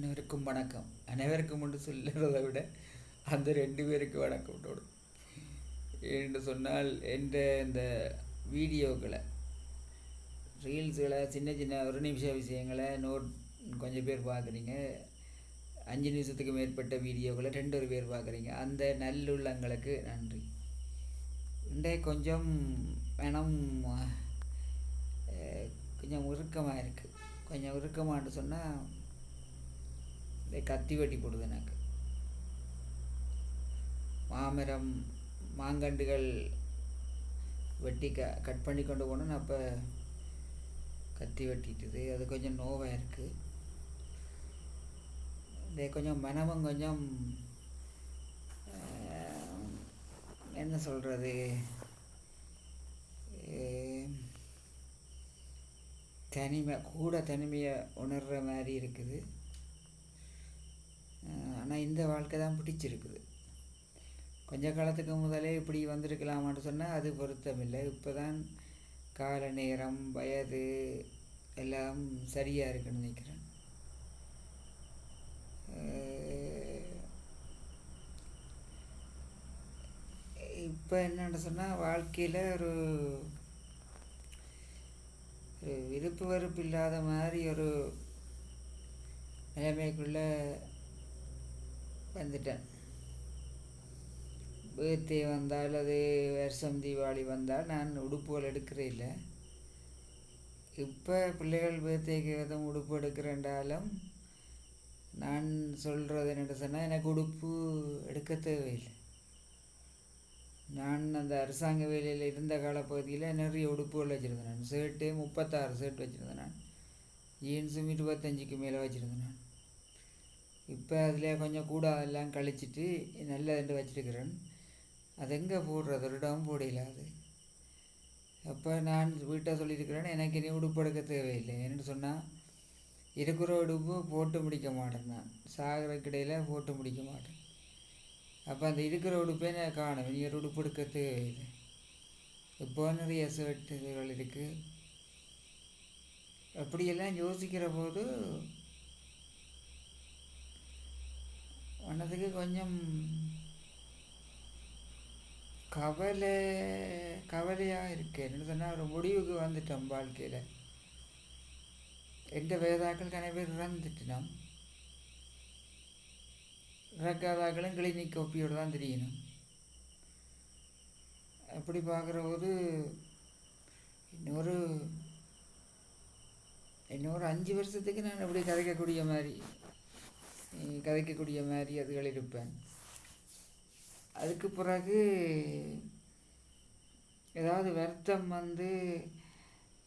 அனைவருக்கும் வணக்கம். அனைவருக்கும் என்று சொல்லுறதை விட அந்த 2 பேருக்கு வணக்கம் விட்டோடும். என்று சொன்னால் இந்த வீடியோக்களை ரீல்ஸுகளை சின்ன சின்ன ஒரு நிமிஷ விஷயங்களை கொஞ்சம் பேர் பார்க்குறீங்க. 5 நிமிஷத்துக்கு மேற்பட்ட வீடியோக்களை 2 பேர் பார்க்குறீங்க. அந்த நல்லுள்ளங்களுக்கு நன்றி. கொஞ்சம் மனம் கொஞ்சம் உருக்கமாக இருக்குது. கொஞ்சம் உருக்கமானு சொன்னால் கத்தி வெட்டி போடுது எனக்கு. மாமரம் மாங்கண்டுகள் வெட்டி கட் பண்ணி கொண்டு போனேன். அப்போ கத்தி வெட்டிட்டுது. அது கொஞ்சம் நோவாக இருக்குது. கொஞ்சம் மனமும் கொஞ்சம் என்ன சொல்கிறது, தனிமையை உணர்கிற மாதிரி இருக்குது. ஆனால் இந்த வாழ்க்கை தான் பிடிச்சிருக்குது. கொஞ்ச காலத்துக்கு முதலே இப்படி வந்திருக்கலாமான்னு சொன்னால் அது பொருத்தமில்லை. இப்போ தான் கால நேரம் வயது எல்லாம் சரியாக இருக்குன்னு நினைக்கிறேன். இப்போ என்னென்னு சொன்னால் வாழ்க்கையில் ஒரு விருப்பு வெறுப்பு இல்லாத மாதிரி ஒரு நிலைமைக்குள்ளே வந்துட்டேன். பர்த்டே வந்தால் அது வருஷம் தீபாவளி வந்தால் நான் உடுப்புகள் எடுக்கிறே இல்லை. இப்போ பிள்ளைகள் பர்த்டேக்கு எதுவும் உடுப்பு எடுக்கிறேன்றாலும் நான் சொல்கிறது என்னென்னு சொன்னால் எனக்கு உடுப்பு எடுக்க தேவையில்லை. நான் அந்த அரசாங்க வேலையில் இருந்த காலப்பகுதியில் நிறைய உடுப்புகள் வச்சுருந்தேன். நான் ஷர்ட்டு 36 ஷர்ட் வச்சுருந்தேன். நான் ஜீன்ஸும் 25க்கு மேலே வச்சுருந்தேன். நான் இப்போ அதில் கொஞ்சம் கூட எல்லாம் கழிச்சிட்டு நல்லதுண்டு வச்சுருக்கிறேன். அது எங்கே போடுறது, ஒரு இடம் போடல. அது அப்போ நான் வீட்டை சொல்லியிருக்கிறேன், எனக்கு இனி உடுப்பு எடுக்க தேவையில்லை. என்னென்னு சொன்னால் இருக்கிற உடுப்பு போட்டு முடிக்க மாட்டேன். நான் சாகரக்கிடையில் போட்டு முடிக்க மாட்டேன். அப்போ அந்த இருக்கிற உடுப்பே நான் காணும். இனி ஒரு உடுப்பு எடுக்க தேவையில்லை. இப்போ நிறைய ஷர்ட்டுகள் இருக்குது. அப்படியெல்லாம் யோசிக்கிற போது மனதுக்கு கொஞ்சம் கவலையாக இருக்கு. என்ன சொன்னால் ஒரு முடிவுக்கு வந்துட்டோம் வாழ்க்கையில். எந்த வேதாக்கள் கன பேர் இறந்துட்டுனோம். இறக்காதாக்களும் கிளினிக் ஒப்பியோடு தான் தெரியணும். அப்படி பார்க்குற போது இன்னொரு 5 வருஷத்துக்கு நான் எப்படி கதைக்கக்கூடிய மாதிரி அதுகள் இருப்பேன். அதுக்கு பிறகு ஏதாவது வருத்தம் வந்து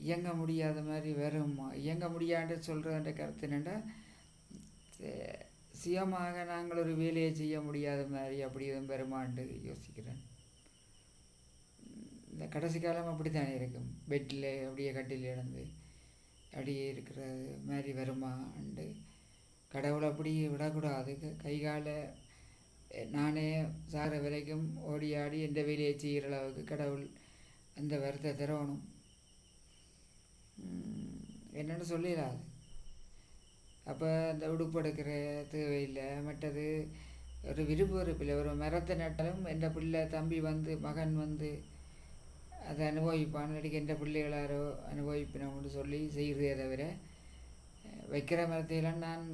இயங்க முடியாத மாதிரி வருமா? இயங்க முடியாத சொல்கிறன்ற கருத்து என்னென்னா, சுயமாக நாங்கள் ஒரு வேலையை செய்ய முடியாத மாதிரி அப்படி எதுவும் வருமான்னு யோசிக்கிறேன். இந்த கடைசி காலம் அப்படி தானே இருக்கும். பெட்டில் அப்படியே கட்டில் இழந்து அப்படியே இருக்கிற மாதிரி வருமாண்டு கடவுளை அப்படி விடக்கூடாது. கை காலை நானே சாகிற வரைக்கும் ஓடி ஆடி எந்த வேலையை செய்கிற அளவுக்கு கடவுள் அந்த வருத்தை தரணும். என்னென்னு சொல்லிடாது. அப்போ அந்த உடுப்பு எடுக்கிற தேவையில்லை. மற்றது ஒரு விருப்பு வெறுப்பில்லை. ஒரு மரத்தை நட்டாலும் எந்த பிள்ளை தம்பி வந்து மகன் வந்து அதை அனுபவிப்பான். இல்லாட்டிக்கு எந்த பிள்ளைகளாரோ அனுபவிப்பினோம்னு சொல்லி செய்கிறதே தவிர வைக்கிற மரத்தையெல்லாம் நான்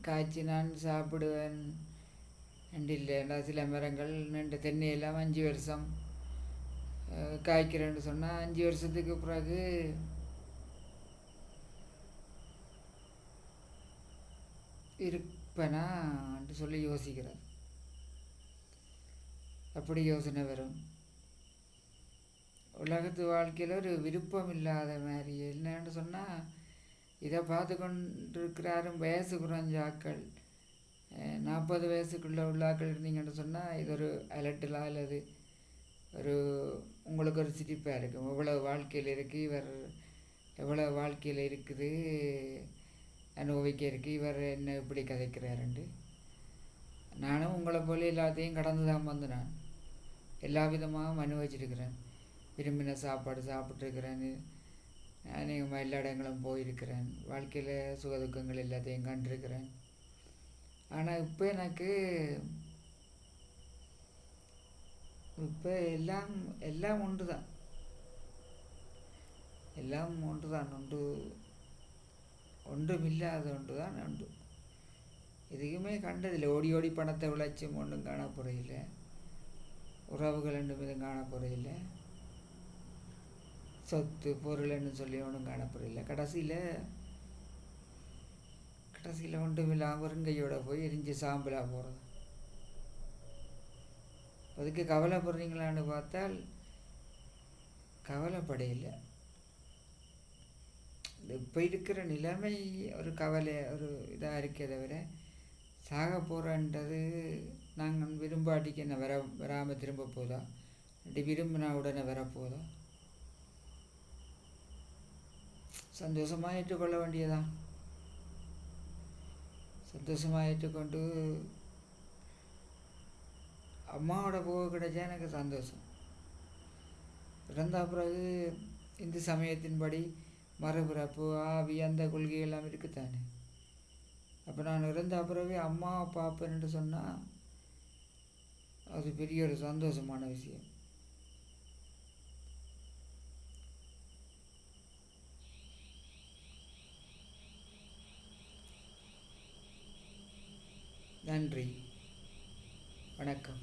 காய்ச்சி நான் சாப்பிடுவேன் ரெண்டு இல்லைண்டா. சில மரங்கள் ரெண்டு தென்னையெல்லாம் 5 வருஷம் காய்க்கிறேன்னு சொன்னால் 5 வருஷத்துக்கு பிறகு இருப்பேனான்னு சொல்லி யோசிக்கிறேன். அப்படி யோசனை வரும். உலகத்து வாழ்க்கையில் ஒரு விருப்பம் இல்லாத மாதிரி. என்னன்னு சொன்னால் இதை பார்த்து கொண்டிருக்கிறாரும் வயசு குறைஞ்ச ஆக்கள், 40 வயசுக்குள்ளே உள்ள ஆக்கள் இருந்தீங்கன்னு சொன்னால் இது ஒரு அலட்டலா அல்லது ஒரு உங்களுக்கு ஒரு சிரிப்பாக இருக்கும். எவ்வளோ வாழ்க்கையில் இருக்குது, இவர் எவ்வளோ வாழ்க்கையில் இருக்குது அனுபவிக்க இருக்குது, இவர் என்ன இப்படி கதைக்கிறாருண்டு. நானும் உங்களை போல எல்லாத்தையும் கடந்து தான் வந்து நான் எல்லா விதமாகவும் அனுபவிச்சிருக்கிறேன். விரும்பின சாப்பாடு சாப்பிட்ருக்கிறேன். அநேகமாக எல்லா இடங்களும் போயிருக்கிறேன். வாழ்க்கையில் சுகதுக்கங்கள் எல்லாத்தையும் கண்டிருக்கிறேன். ஆனால் இப்போ எனக்கு இப்போ எல்லாம் எல்லாம் ஒன்று தான், எல்லாம் ஒன்று தான், ஒன்றுமில்லாத ஒன்று தான் உண்டு. எதுக்குமே கண்டதில்லை. ஓடி ஓடி பணத்தை விளைச்சும் ஒன்றும் காணப்போறையில்லை, உறவுகள் ரெண்டும் இதுவும் காணப்போறையில்லை, சொத்து பொருள்னு சொல்லி ஒன்றும் காணப்போறையில்லை. கடைசியில் ஒன்றும் இல்லாமல் வெறுங்கையோட போய் எரிஞ்சு சாம்பலாக போகிறது. அதுக்கு கவலைப்படுறீங்களான்னு பார்த்தால் கவலைப்படையில்லை. இப்போ இருக்கிற நிலைமை ஒரு கவலை, ஒரு இதாக இருக்கே தவிர சாக போகிறன்றது நாங்கள் விரும்பாட்டிக்கு என்ன வராமல் திரும்ப போதா, அப்படி விரும்பினா உடனே வரப்போதா? சந்தோஷமாக ஏற்றுக்கொள்ள வேண்டியதான். சந்தோஷமாக ஏற்றுக்கொண்டு அம்மாவோட போக கிடைச்சா எனக்கு சந்தோஷம். இறந்த பிறகு இந்து சமயத்தின்படி மறுபிறப்பு, ஆவி, அந்த கொள்கை எல்லாம் இருக்குத்தானே. அப்போ நான் இறந்த பிறகு அம்மாவை பார்ப்பேன்னு சொன்னால் அது பெரிய ஒரு சந்தோஷமான விஷயம். நன்றி, வணக்கம்.